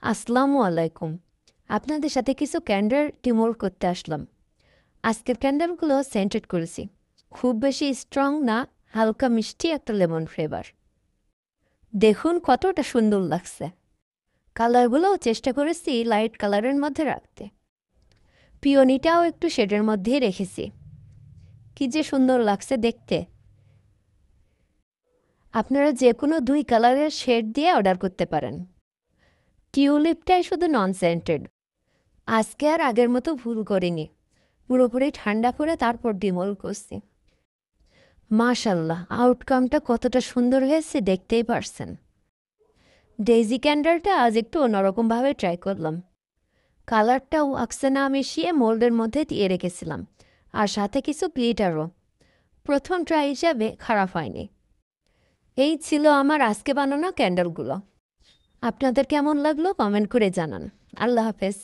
আসসালামু আলাইকুম। আপনাদের সাথে কিছু ক্যান্ডেল টিমোর করতে আসলাম। আজকের ক্যান্ডেলগুলো সেন্টেড করেছি। খুব বেশি স্ট্রং না, হালকা মিষ্টি একটা লেমন ফ্লেভার। দেখুন কতটা সুন্দর লাগছে। কালারগুলোও চেষ্টা করেছি লাইট কালারের মধ্যে রাখতে। পিওনিটাও একটু শেডের মধ্যেই রেখেছি। কি যে সুন্দর লাগছে দেখতে। আপনারা যে কোনো 2 কালারের শেড দিয়ে অর্ডার করতে পারেন। টিউলিপটাই শুধু নন সেন্টেড। আজকে আর আগের মতো ভুল করিনি। পুরোপুরি ঠান্ডা করে তারপর ডিমোল করছি। মাশাল্লাহ, আউটকামটা কতটা সুন্দর হয়েছে দেখতেই পারছেন। ডেইজি ক্যান্ডেলটা আজ একটু অন্যরকমভাবে ট্রাই করলাম। কালারটাও ওয়াক্সে মিশিয়ে মোল্ডের মধ্যে দিয়ে রেখেছিলাম, আর সাথে কিছু গ্লিটারও। প্রথম ট্রাই হিসাবে খারাপ হয়নি। এই ছিল আমার আজকে বানানো ক্যান্ডেলগুলো। আপনাদের কেমন লাগলো কমেন্ট করে জানান। আল্লাহ হাফেজ।